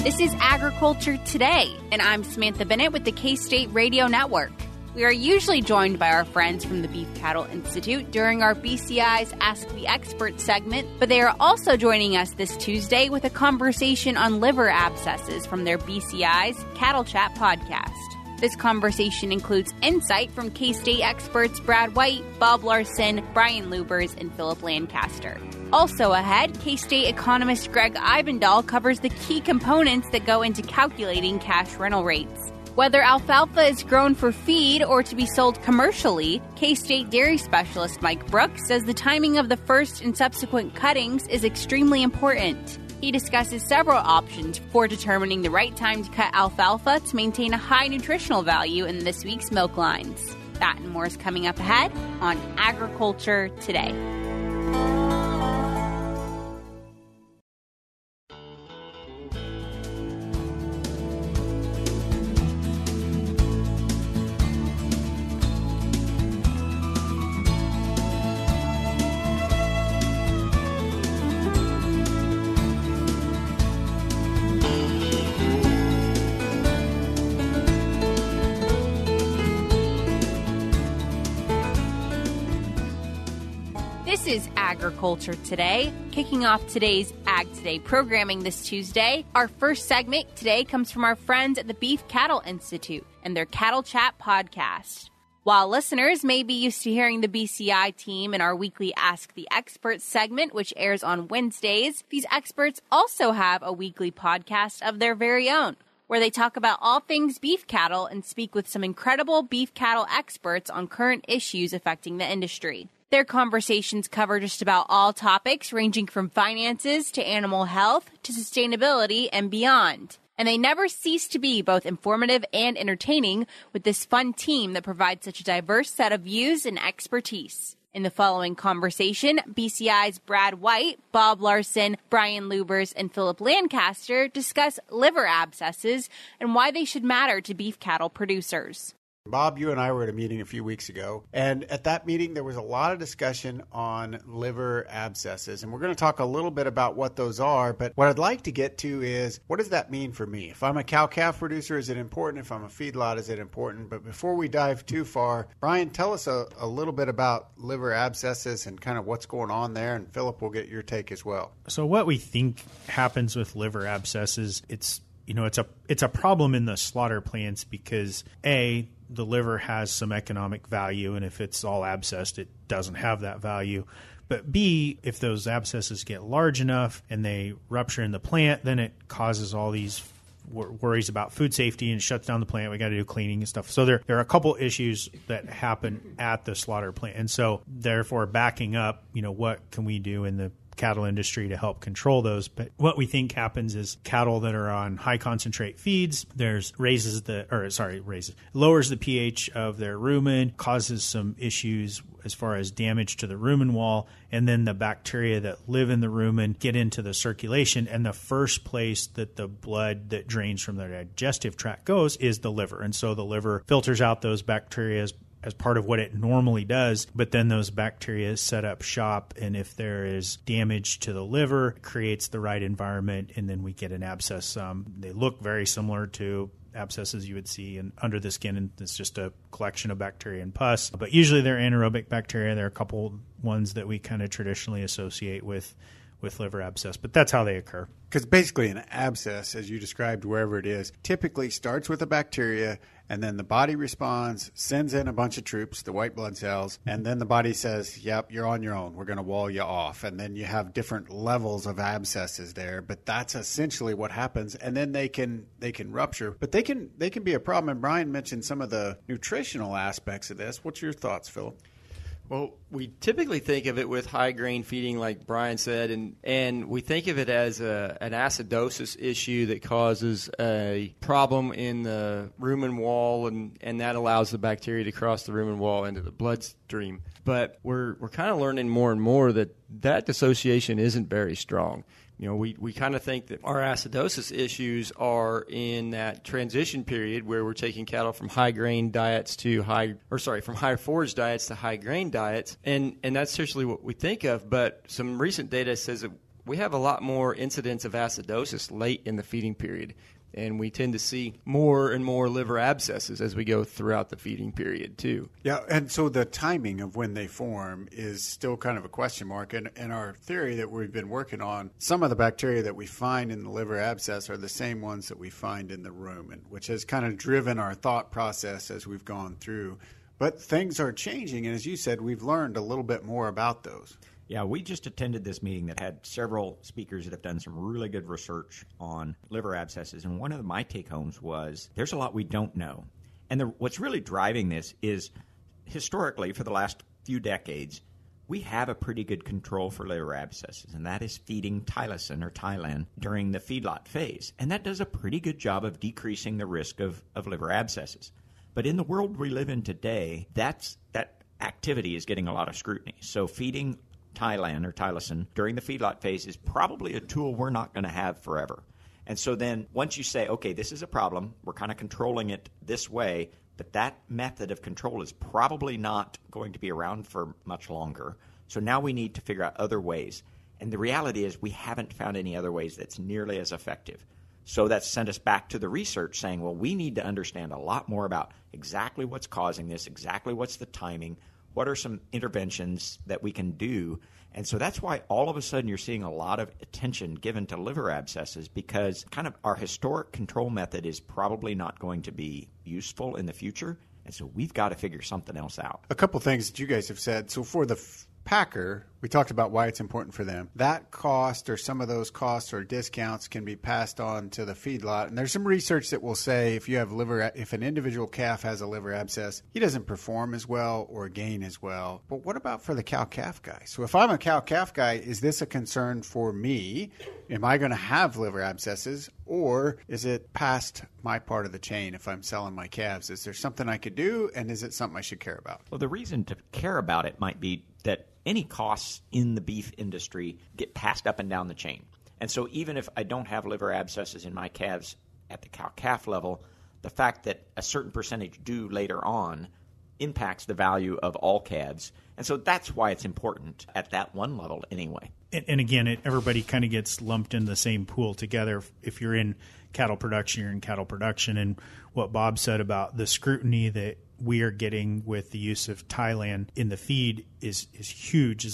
This is Agriculture Today, and I'm Samantha Bennett with the K-State Radio Network. We are usually joined by our friends from the Beef Cattle Institute during our BCI's Ask the Expert segment, but they are also joining us this Tuesday with a conversation on liver abscesses from their BCI's Cattle Chat podcast. This conversation includes insight from K-State experts Brad White, Bob Larson, Brian Lubbers, and Phillip Lancaster. Also ahead, K-State economist Greg Ibendahl covers the key components that go into calculating cash rental rates. Whether alfalfa is grown for feed or to be sold commercially, K-State dairy specialist Mike Brouk says the timing of the first and subsequent cuttings is extremely important. He discusses several options for determining the right time to cut alfalfa to maintain a high nutritional value in this week's milk lines. That and more is coming up ahead on Agriculture Today. This is Agriculture Today, kicking off today's Ag Today programming this Tuesday. Our first segment today comes from our friends at the Beef Cattle Institute and their Cattle Chat podcast. While listeners may be used to hearing the BCI team in our weekly Ask the Experts segment, which airs on Wednesdays, these experts also have a weekly podcast of their very own, where they talk about all things beef cattle and speak with some incredible beef cattle experts on current issues affecting the industry. Their conversations cover just about all topics, ranging from finances to animal health to sustainability and beyond. And they never cease to be both informative and entertaining with this fun team that provides such a diverse set of views and expertise. In the following conversation, BCI's Brad White, Bob Larson, Brian Lubbers, and Phillip Lancaster discuss liver abscesses and why they should matter to beef cattle producers. Bob, you and I were at a meeting a few weeks ago, and at that meeting there was a lot of discussion on liver abscesses, and we're going to talk a little bit about what those are, but what I'd like to get to is, what does that mean for me? If I'm a cow-calf producer, is it important? If I'm a feedlot, is it important? But before we dive too far, Brian, tell us a little bit about liver abscesses and kind of what's going on there, and Phillip will get your take as well. So what we think happens with liver abscesses, it's a problem in the slaughter plants because the liver has some economic value, and if it's all abscessed, it doesn't have that value. But B, if those abscesses get large enough and they rupture in the plant, then it causes all these worries about food safety and shuts down the plant. We got to do cleaning and stuff. So there are a couple issues that happen at the slaughter plant. And so therefore backing up, what can we do in the cattle industry to help control those? But what we think happens is cattle that are on high concentrate feeds, lowers the pH of their rumen, causes some issues as far as damage to the rumen wall, and then the bacteria that live in the rumen get into the circulation, and the first place that the blood that drains from the digestive tract goes is the liver. And so the liver filters out those bacteria as part of what it normally does, but then those bacteria set up shop, and if there is damage to the liver, it creates the right environment, and then we get an abscess. They look very similar to abscesses you would see under the skin, and it's just a collection of bacteria and pus. But usually they're anaerobic bacteria. There are a couple ones that we kind of traditionally associate with liver abscess, but that's how they occur. Because basically an abscess, as you described, wherever it is, typically starts with a bacteria, and then the body responds, sends in a bunch of troops, the white blood cells, and then the body says, yep, you're on your own. We're going to wall you off. And then you have different levels of abscesses there, but that's essentially what happens. And then they can rupture, but they can be a problem. And Brian mentioned some of the nutritional aspects of this. What's your thoughts, Phillip? Well, we typically think of it with high grain feeding, like Brian said, and we think of it as an acidosis issue that causes a problem in the rumen wall, and that allows the bacteria to cross the rumen wall into the bloodstream. But we're kind of learning more and more that dissociation isn't very strong. We kind of think that our acidosis issues are in that transition period where we're taking cattle from high grain diets from high forage diets to high grain diets, and that's essentially what we think of. But some recent data says that we have a lot more incidents of acidosis late in the feeding period. And we tend to see more and more liver abscesses as we go throughout the feeding period, too. Yeah, and so the timing of when they form is still kind of a question mark. And our theory that we've been working on, some of the bacteria that we find in the liver abscess are the same ones that we find in the rumen, which has kind of driven our thought process as we've gone through. But things are changing, and as you said, we've learned a little bit more about those. Yeah, we just attended this meeting that had several speakers that have done some really good research on liver abscesses. And one of my take-homes was there's a lot we don't know. And what's really driving this is historically, for the last few decades, we have a pretty good control for liver abscesses, and that is feeding tylosin or Tylan during the feedlot phase. And that does a pretty good job of decreasing the risk of liver abscesses. But in the world we live in today, that activity is getting a lot of scrutiny. So feeding Tylan or tylosin during the feedlot phase is probably a tool we're not going to have forever. And so then once you say, okay, this is a problem, we're kind of controlling it this way, but that method of control is probably not going to be around for much longer. So now we need to figure out other ways. And the reality is we haven't found any other ways that's nearly as effective. So that's sent us back to the research saying, well, we need to understand a lot more about exactly what's causing this, exactly what's the timing, what are some interventions that we can do? And so that's why all of a sudden you're seeing a lot of attention given to liver abscesses, because kind of our historic control method is probably not going to be useful in the future. And so we've got to figure something else out. A couple things that you guys have said. So for the packer, we talked about why it's important for them. That cost or some of those costs or discounts can be passed on to the feedlot. And there's some research that will say if an individual calf has a liver abscess, he doesn't perform as well or gain as well. But what about for the cow-calf guy? So if I'm a cow-calf guy, is this a concern for me? Am I going to have liver abscesses, or is it past my part of the chain if I'm selling my calves? Is there something I could do, and is it something I should care about? Well, the reason to care about it might be that any costs in the beef industry get passed up and down the chain. And so even if I don't have liver abscesses in my calves at the cow-calf level, the fact that a certain percentage do later on impacts the value of all calves. And so that's why it's important at that one level anyway. And again, everybody kind of gets lumped in the same pool together. If you're in cattle production, you're in cattle production. And what Bob said about the scrutiny that we are getting with the use of Tylan in the feed is huge.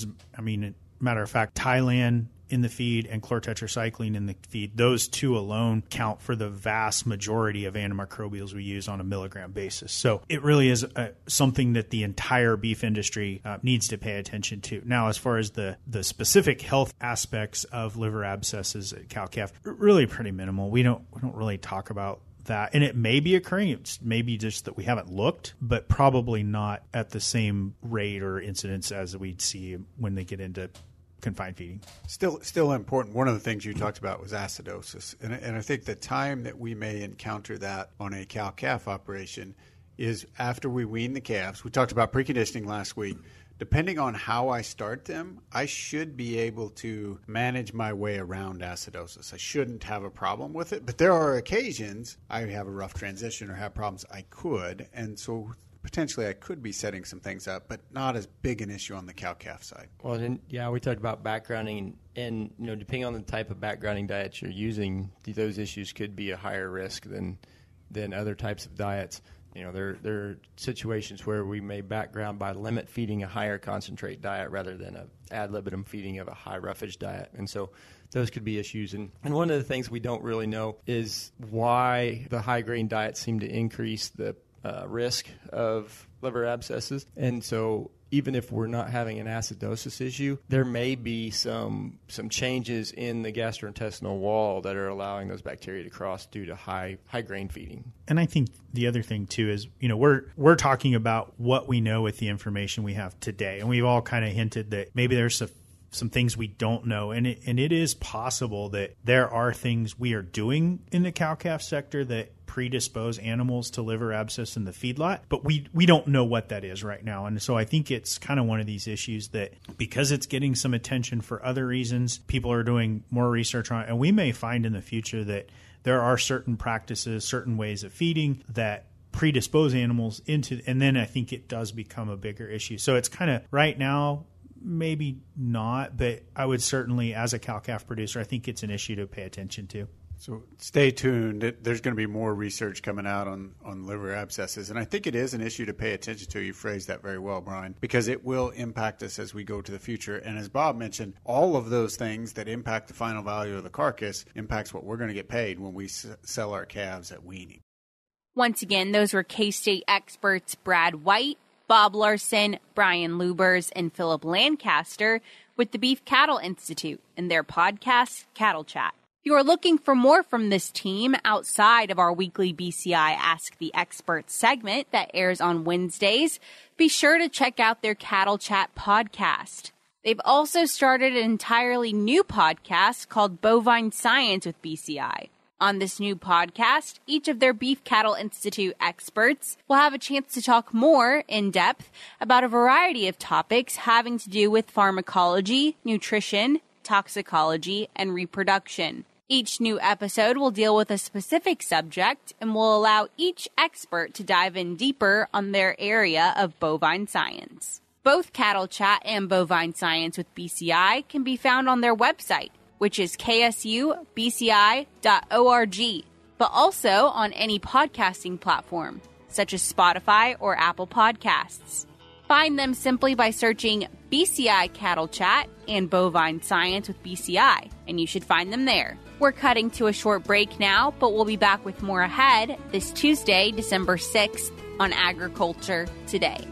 Matter of fact, Tylan in the feed and chlortetracycline in the feed, those two alone count for the vast majority of antimicrobials we use on a milligram basis. So it really is something that the entire beef industry needs to pay attention to. Now, as far as the specific health aspects of liver abscesses at cow-calf, really pretty minimal. We don't really talk about that. And it may be occurring. It's maybe just that we haven't looked, but probably not at the same rate or incidence as we'd see when they get into confined feeding. Still important. One of the things you talked about was acidosis. And I think the time that we may encounter that on a cow-calf operation is after we wean the calves. We talked about preconditioning last week. Depending on how I start them, I should be able to manage my way around acidosis. I shouldn't have a problem with it. But there are occasions I have a rough transition or have problems I could. And so potentially I could be setting some things up, but not as big an issue on the cow-calf side. Well, then, we talked about backgrounding, and depending on the type of backgrounding diet you're using, those issues could be a higher risk than other types of diets. There are situations where we may background by limit feeding a higher concentrate diet rather than a ad libitum feeding of a high roughage diet. And so those could be issues. And one of the things we don't really know is why the high grain diets seem to increase the risk of liver abscesses. And so even if we're not having an acidosis issue, there may be some changes in the gastrointestinal wall that are allowing those bacteria to cross due to high grain feeding. And I think the other thing too is, we're talking about what we know with the information we have today, and we've all kind of hinted that maybe there's some things we don't know, and it is possible that there are things we are doing in the cow-calf sector that predispose animals to liver abscess in the feedlot, but we don't know what that is right now. And so I think it's kind of one of these issues that, because it's getting some attention for other reasons, people are doing more research on it, and we may find in the future that there are certain practices, certain ways of feeding that predispose animals into, and then I think it does become a bigger issue. So it's kind of right now, Maybe not, but I would certainly, as a cow-calf producer, I think it's an issue to pay attention to. So stay tuned. There's going to be more research coming out on liver abscesses. And I think it is an issue to pay attention to. You phrased that very well, Brian, because it will impact us as we go to the future. And as Bob mentioned, all of those things that impact the final value of the carcass impacts what we're going to get paid when we sell our calves at weaning. Once again, those were K-State experts Brad White, Bob Larson, Brian Lubbers, and Phillip Lancaster with the Beef Cattle Institute and their podcast, Cattle Chat. If you are looking for more from this team outside of our weekly BCI Ask the Experts segment that airs on Wednesdays, be sure to check out their Cattle Chat podcast. They've also started an entirely new podcast called Bovine Science with BCI. On this new podcast, each of their Beef Cattle Institute experts will have a chance to talk more in depth about a variety of topics having to do with pharmacology, nutrition, toxicology, and reproduction. Each new episode will deal with a specific subject and will allow each expert to dive in deeper on their area of bovine science. Both Cattle Chat and Bovine Science with BCI can be found on their website, which is ksubci.org, but also on any podcasting platform, such as Spotify or Apple Podcasts. Find them simply by searching BCI Cattle Chat and Bovine Science with BCI, and you should find them there. We're cutting to a short break now, but we'll be back with more ahead this Tuesday, December 6th on Agriculture Today.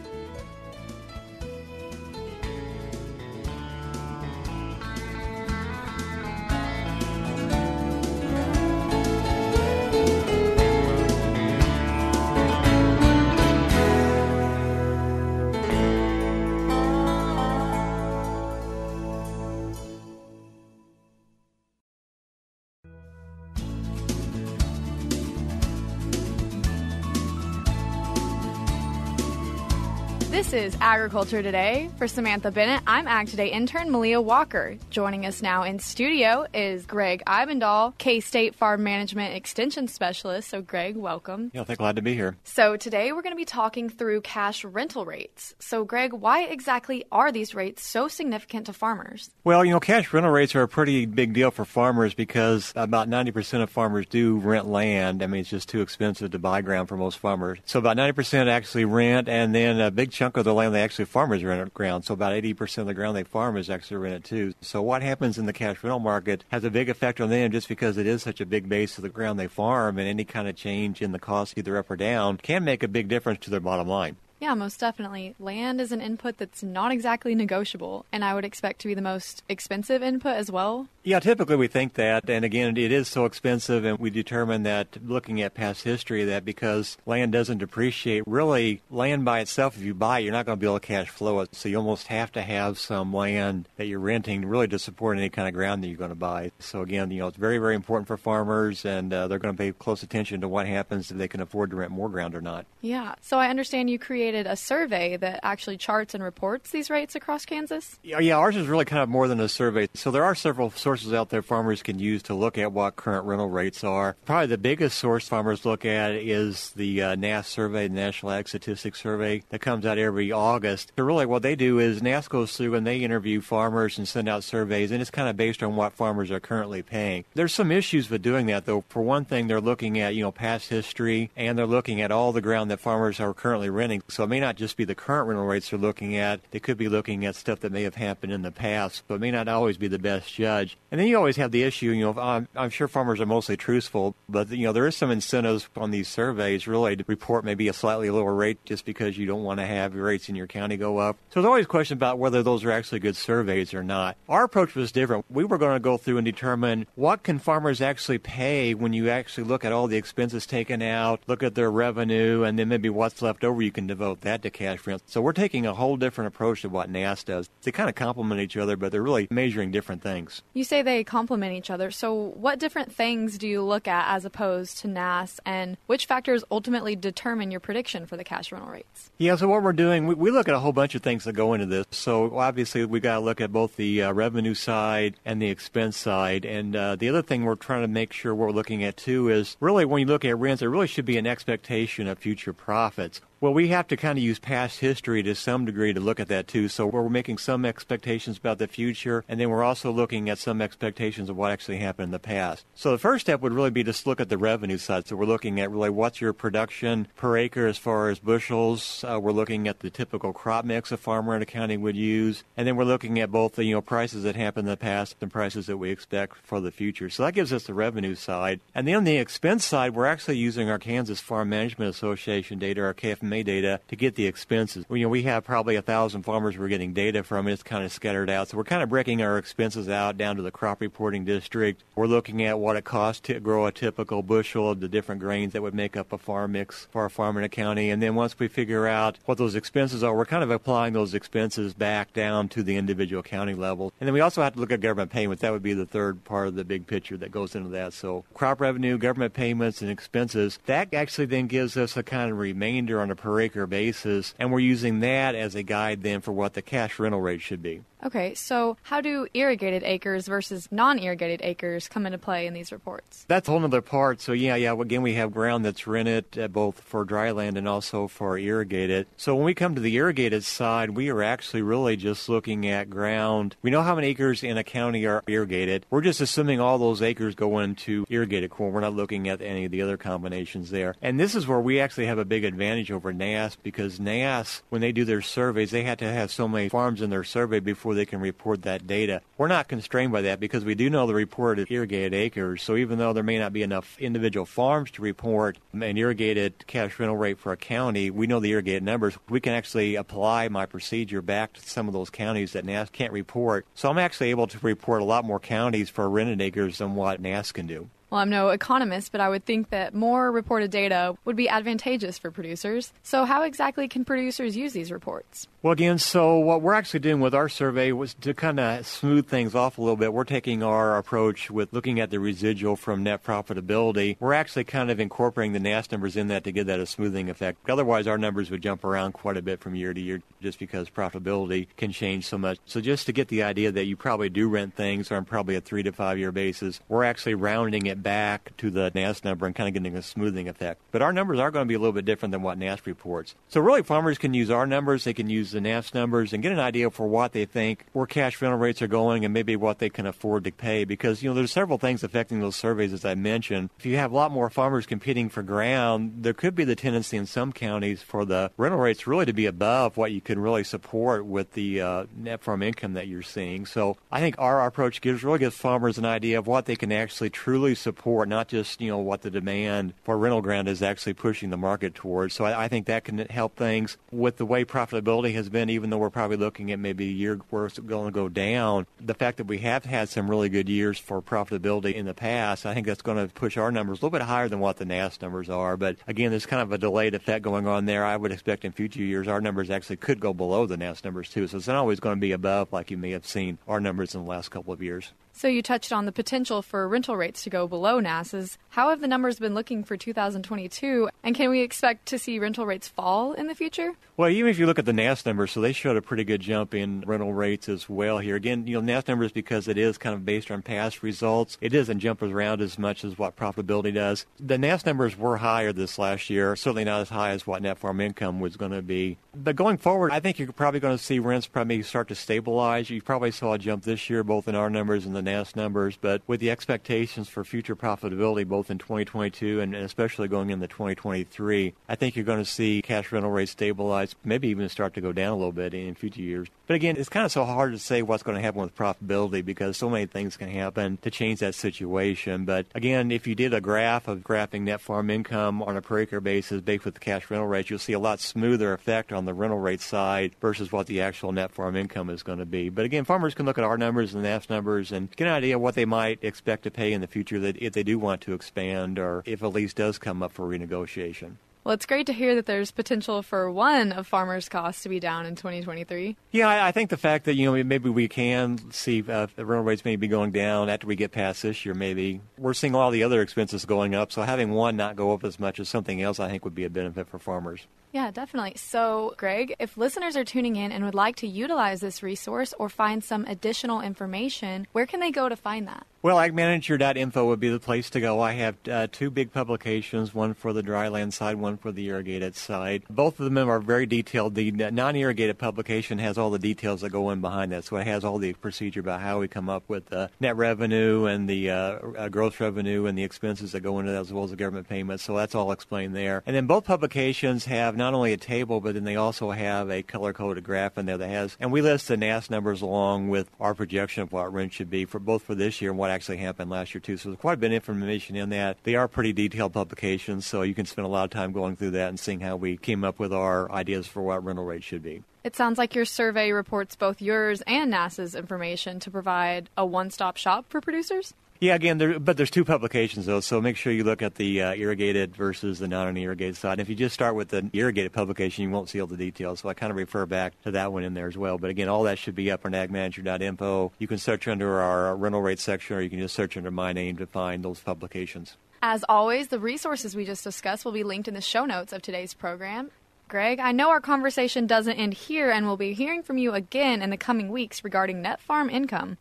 This is Agriculture Today. For Samantha Bennett, I'm Ag Today intern Malia Walker. Joining us now in studio is Greg Ibendahl, K-State Farm Management Extension Specialist. So, Greg, welcome. Yeah, glad to be here. So, today we're going to be talking through cash rental rates. So, Greg, why exactly are these rates so significant to farmers? Well, cash rental rates are a pretty big deal for farmers because about 90% of farmers do rent land. I mean, it's just too expensive to buy ground for most farmers. So, about 90% actually rent, and then a big chunk of the land they actually farm is rented ground. So about 80% of the ground they farm is actually rented too. So what happens in the cash rental market has a big effect on them just because it is such a big base of the ground they farm, and any kind of change in the cost either up or down can make a big difference to their bottom line. Yeah, most definitely. Land is an input that's not exactly negotiable, and I would expect to be the most expensive input as well. Yeah, typically we think that, and again, it is so expensive, and we determine that looking at past history that because land doesn't depreciate, really land by itself, if you buy it, you're not going to be able to cash flow it, so you almost have to have some land that you're renting really to support any kind of ground that you're going to buy. So again, it's very, very important for farmers, and they're going to pay close attention to what happens if they can afford to rent more ground or not. Yeah, so I understand you created a survey that actually charts and reports these rates across Kansas? Yeah, ours is really kind of more than a survey. So there are several sources out there farmers can use to look at what current rental rates are. Probably the biggest source farmers look at is the NASS survey, the National Ag Statistics Survey, that comes out every August. So really what they do is NASS goes through and they interview farmers and send out surveys, and it's kind of based on what farmers are currently paying. There's some issues with doing that, though. For one thing, they're looking at, past history, and they're looking at all the ground that farmers are currently renting. So it may not just be the current rental rates they're looking at. They could be looking at stuff that may have happened in the past, but it may not always be the best judge. And then you always have the issue, I'm sure farmers are mostly truthful, but, there is some incentives on these surveys really to report maybe a slightly lower rate just because you don't want to have your rates in your county go up. So there's always a question about whether those are actually good surveys or not. Our approach was different. We were going to go through and determine what can farmers actually pay when you actually look at all the expenses taken out, look at their revenue, and then maybe what's left over you can devote that to cash rent. So we're taking a whole different approach to what NASS does. They kind of complement each other, but they're really measuring different things. You say they complement each other. So what different things do you look at as opposed to NASS, and which factors ultimately determine your prediction for the cash rental rates? Yeah, so what we're doing, we look at a whole bunch of things that go into this. So obviously we got to look at both the revenue side and the expense side. And the other thing we're trying to make sure we're looking at too is really when you look at rents, there really should be an expectation of future profits. Well, we have to kind of use past history to some degree to look at that too. So we're making some expectations about the future, and then we're also looking at some expectations of what actually happened in the past. So the first step would really be just look at the revenue side. So we're looking at really what's your production per acre as far as bushels. We're looking at the typical crop mix a farmer in a county would use, and then we're looking at both the prices that happened in the past and prices that we expect for the future. So that gives us the revenue side. And then on the expense side, we're actually using our Kansas Farm Management Association data, our KFMA data, to get the expenses. We have probably 1,000 farmers we're getting data from, and it's kind of scattered out. So we're kind of breaking our expenses out down to the crop reporting district. We're looking at what it costs to grow a typical bushel of the different grains that would make up a farm mix for a farmer in a county. And then once we figure out what those expenses are, we're kind of applying those expenses back down to the individual county level. And then we also have to look at government payments. That would be the third part of the big picture that goes into that. So crop revenue, government payments, and expenses, that actually then gives us a kind of remainder on a per acre basis, and we're using that as a guide then for what the cash rental rate should be. Okay, so how do irrigated acres versus non-irrigated acres come into play in these reports? That's a whole other part. So again, we have ground that's rented both for dry land and also for irrigated. So when we come to the irrigated side, we are actually really just looking at ground. We know how many acres in a county are irrigated. We're just assuming all those acres go into irrigated corn. We're not looking at any of the other combinations there. And this is where we actually have a big advantage over NASS, because NASS, when they do their surveys, they have to have so many farms in their survey before they can report that data. We're not constrained by that because we do know the reported irrigated acres. So even though there may not be enough individual farms to report an irrigated cash rental rate for a county, we know the irrigated numbers. We can actually apply my procedure back to some of those counties that NASS can't report. So I'm actually able to report a lot more counties for rented acres than what NASS can do. Well, I'm no economist, but I would think that more reported data would be advantageous for producers. So how exactly can producers use these reports? Well, again, so what we're actually doing with our survey was to kind of smooth things off a little bit. We're taking our approach with looking at the residual from net profitability. We're actually kind of incorporating the NASS numbers in that to give that a smoothing effect. Otherwise, our numbers would jump around quite a bit from year to year just because profitability can change so much. So just to get the idea that you probably do rent things on probably a 3 to 5 year basis, we're actually rounding it back to the NASS number and kind of getting a smoothing effect. But our numbers are going to be a little bit different than what NASS reports. So really, farmers can use our numbers, they can use the NASS numbers, and get an idea for what they think, where cash rental rates are going, and maybe what they can afford to pay. Because, there's several things affecting those surveys, as I mentioned. If you have a lot more farmers competing for ground, there could be the tendency in some counties for the rental rates really to be above what you can really support with the net farm income that you're seeing. So I think our approach really gives farmers an idea of what they can actually truly support, not just, what the demand for rental ground is actually pushing the market towards. So I think that can help things with the way profitability has been, even though we're probably looking at maybe a year where it's going to go down. The fact that we have had some really good years for profitability in the past, I think that's going to push our numbers a little bit higher than what the NASS numbers are. But again, there's kind of a delayed effect going on there. I would expect in future years our numbers actually could go below the NASS numbers too. So it's not always going to be above like you may have seen our numbers in the last couple of years. So you touched on the potential for rental rates to go below NASS's. How have the numbers been looking for 2022, and can we expect to see rental rates fall in the future? Well, even if you look at the NASS numbers, so they showed a pretty good jump in rental rates as well here. Again, NASS numbers, because it is kind of based on past results, it doesn't jump around as much as what profitability does. The NASS numbers were higher this last year, certainly not as high as what net farm income was going to be. But going forward, I think you're probably going to see rents probably start to stabilize. You probably saw a jump this year, both in our numbers and the NASS numbers, but with the expectations for future profitability, both in 2022 and especially going into 2023, I think you're going to see cash rental rates stabilize, maybe even start to go down a little bit in future years. But again, it's kind of so hard to say what's going to happen with profitability because so many things can happen to change that situation. But again, if you did a graph of graphing net farm income on a per acre basis based with the cash rental rates, you'll see a lot smoother effect on the rental rate side versus what the actual net farm income is going to be. But again, farmers can look at our numbers and the NASS numbers and get an idea of what they might expect to pay in the future that if they do want to expand or if a lease does come up for renegotiation. Well, it's great to hear that there's potential for one of farmers' costs to be down in 2023. Yeah, I think the fact that, maybe we can see the rental rates may be going down after we get past this year, maybe. We're seeing all the other expenses going up, so having one not go up as much as something else I think would be a benefit for farmers. Yeah, definitely. So, Greg, if listeners are tuning in and would like to utilize this resource or find some additional information, where can they go to find that? Well, AgManager.info would be the place to go. I have two big publications, one for the dryland side, one for the irrigated side. Both of them are very detailed. The non-irrigated publication has all the details that go in behind that, so it has all the procedure about how we come up with net revenue and the gross revenue and the expenses that go into that, as well as the government payments, so that's all explained there. And then both publications have not only a table, but then they also have a color-coded graph in there that has, and we list the NAS numbers along with our projection of what rent should be for both for this year and what actually happened last year, too. So there's quite a bit of information in that. They are pretty detailed publications, so you can spend a lot of time going through that and seeing how we came up with our ideas for what rental rates should be. It sounds like your survey reports both yours and NASA's information to provide a one-stop shop for producers? Yeah, again, but there's two publications, though, so make sure you look at the irrigated versus the non-irrigated side. And if you just start with the irrigated publication, you won't see all the details, so I kind of refer back to that one in there as well. But again, all that should be up on agmanager.info. You can search under our rental rate section, or you can just search under my name to find those publications. As always, the resources we just discussed will be linked in the show notes of today's program. Greg, I know our conversation doesn't end here, and we'll be hearing from you again in the coming weeks regarding net farm income.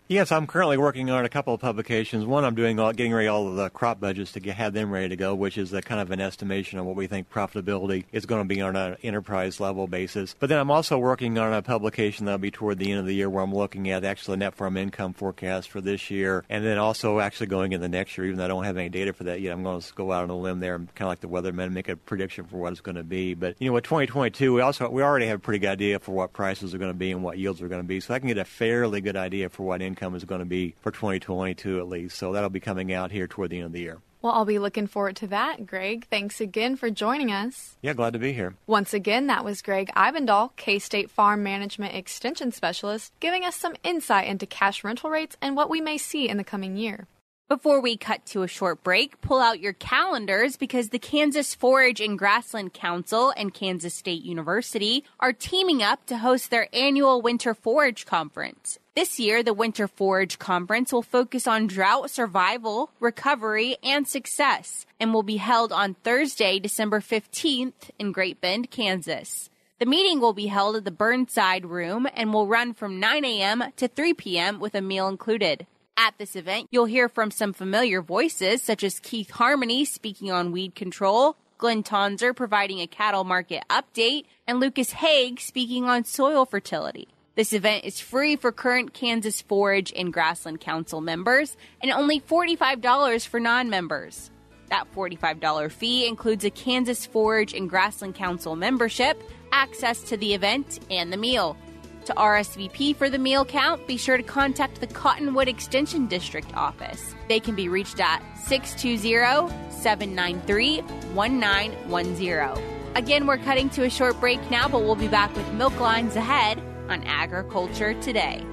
Yes, I'm currently working on a couple of publications. One, I'm getting ready all of the crop budgets to have them ready to go, which is a kind of an estimation of what we think profitability is going to be on an enterprise level basis. But then I'm also working on a publication that'll be toward the end of the year where I'm looking at actually the net farm income forecast for this year, and then also actually going into next year. Even though I don't have any data for that yet, I'm going to go out on a limb there and kind of like the weatherman and make a prediction for what it's going to be. But with 2022, we already have a pretty good idea for what prices are going to be and what yields are going to be, so I can get a fairly good idea for what income is going to be for 2022 at least. So that'll be coming out here toward the end of the year. Well, I'll be looking forward to that, Greg. Thanks again for joining us. Yeah, glad to be here. Once again, that was Greg Ibendahl, K-State Farm Management Extension Specialist, giving us some insight into cash rental rates and what we may see in the coming year. Before we cut to a short break, pull out your calendars because the Kansas Forage and Grassland Council and Kansas State University are teaming up to host their annual Winter Forage Conference. This year, the Winter Forage Conference will focus on drought survival, recovery, and success, and will be held on Thursday, December 15th in Great Bend, Kansas. The meeting will be held at the Burnside Room and will run from 9 a.m. to 3 p.m. with a meal included. At this event, you'll hear from some familiar voices such as Keith Harmony speaking on weed control, Glenn Tonzer providing a cattle market update, and Lucas Haig speaking on soil fertility. This event is free for current Kansas Forage and Grassland Council members and only $45 for non-members. That $45 fee includes a Kansas Forage and Grassland Council membership, access to the event, and the meal. To RSVP for the meal count, be sure to contact the Cottonwood Extension District office. They can be reached at 620-793-1910. Again, we're cutting to a short break now, but we'll be back with Milk Lines ahead on Agriculture Today.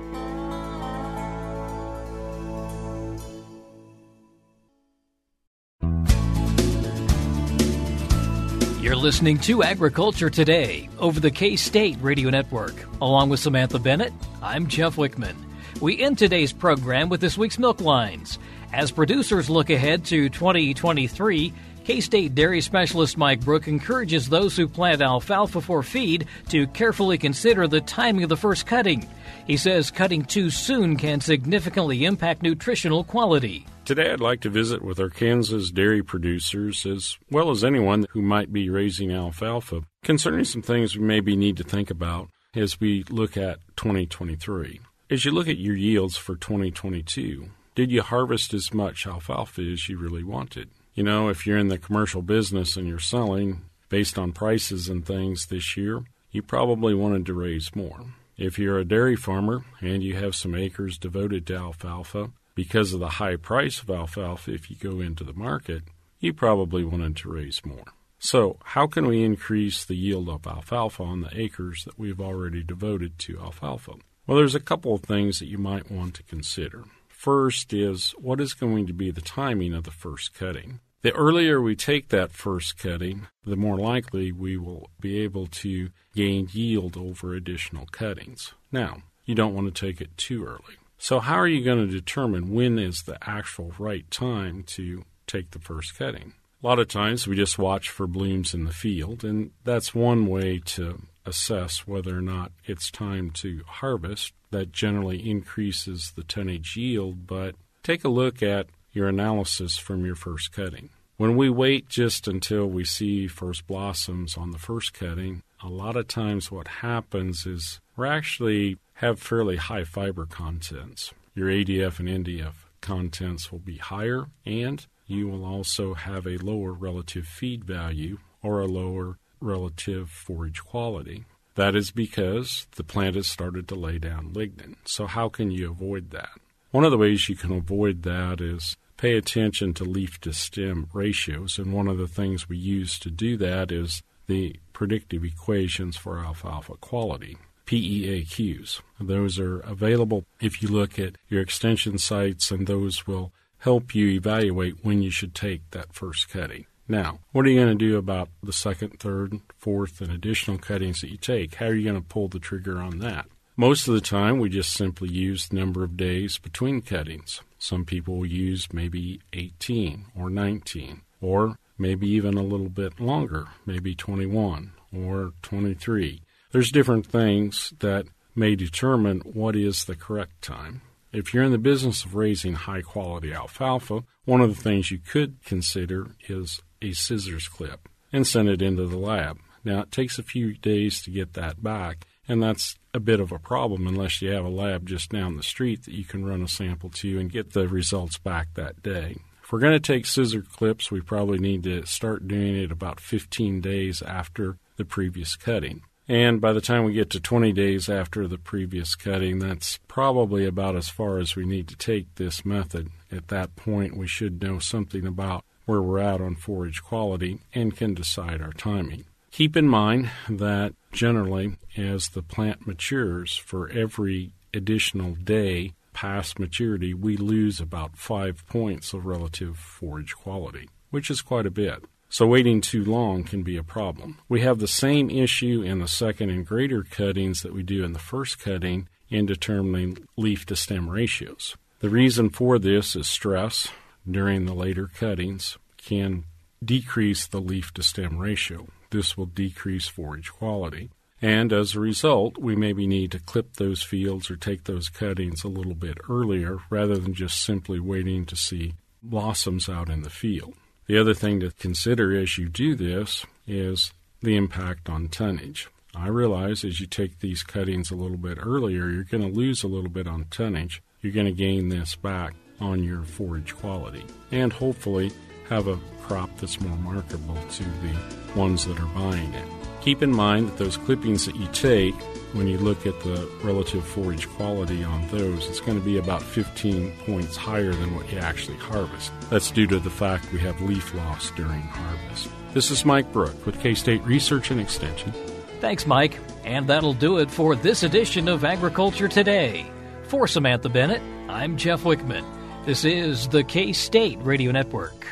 You're listening to Agriculture Today over the K-State Radio Network. Along with Samantha Bennett, I'm Jeff Wickman. We end today's program with this week's Milk Lines. As producers look ahead to 2023, K-State dairy specialist Mike Brouk encourages those who plant alfalfa for feed to carefully consider the timing of the first cutting. He says cutting too soon can significantly impact nutritional quality. Today I'd like to visit with our Kansas dairy producers as well as anyone who might be raising alfalfa concerning some things we maybe need to think about as we look at 2023. As you look at your yields for 2022, did you harvest as much alfalfa as you really wanted? If you're in the commercial business and you're selling based on prices and things this year, you probably wanted to raise more. If you're a dairy farmer and you have some acres devoted to alfalfa, because of the high price of alfalfa, if you go into the market, you probably wanted to raise more. So how can we increase the yield of alfalfa on the acres that we've already devoted to alfalfa? Well, there's a couple of things that you might want to consider. First is, what is going to be the timing of the first cutting? The earlier we take that first cutting, the more likely we will be able to gain yield over additional cuttings. Now, you don't want to take it too early. So how are you going to determine when is the actual right time to take the first cutting? A lot of times we just watch for blooms in the field, and that's one way to assess whether or not it's time to harvest. That generally increases the tonnage yield, but take a look at your analysis from your first cutting. When we wait just until we see first blossoms on the first cutting, a lot of times what happens is we actually have fairly high fiber contents. Your ADF and NDF contents will be higher, and you will also have a lower relative feed value or a lower relative forage quality. That is because the plant has started to lay down lignin. So how can you avoid that? One of the ways you can avoid that is pay attention to leaf-to-stem ratios, and one of the things we use to do that is the predictive equations for alfalfa quality, PEAQs. Those are available if you look at your extension sites, and those will help you evaluate when you should take that first cutting. Now, what are you going to do about the second, third, fourth, and additional cuttings that you take? How are you going to pull the trigger on that? Most of the time, we just simply use the number of days between cuttings. Some people will use maybe 18 or 19, or maybe even a little bit longer, maybe 21 or 23. There's different things that may determine what is the correct time. If you're in the business of raising high-quality alfalfa, one of the things you could consider is a scissors clip and send it into the lab. Now, it takes a few days to get that back, and that's a bit of a problem unless you have a lab just down the street that you can run a sample to and get the results back that day. If we're going to take scissor clips, we probably need to start doing it about 15 days after the previous cutting. And by the time we get to 20 days after the previous cutting, that's probably about as far as we need to take this method. At that point, we should know something about where we're at on forage quality and can decide our timing. Keep in mind that generally, as the plant matures, for every additional day past maturity, we lose about 5 points of relative forage quality, which is quite a bit. So waiting too long can be a problem. We have the same issue in the second and greater cuttings that we do in the first cutting in determining leaf-to-stem ratios. The reason for this is stress during the later cuttings can decrease the leaf-to-stem ratio. This will decrease forage quality. And as a result, we maybe need to clip those fields or take those cuttings a little bit earlier rather than just simply waiting to see blossoms out in the field. The other thing to consider as you do this is the impact on tonnage. I realize as you take these cuttings a little bit earlier, you're going to lose a little bit on tonnage. You're going to gain this back on your forage quality and hopefully have a crop that's more marketable to the ones that are buying it. Keep in mind that those clippings that you take, when you look at the relative forage quality on those, it's going to be about 15 points higher than what you actually harvest. That's due to the fact we have leaf loss during harvest. This is Mike Brouk with K-State Research and Extension. Thanks, Mike. And that'll do it for this edition of Agriculture Today. For Samantha Bennett, I'm Jeff Wickman. This is the K-State Radio Network.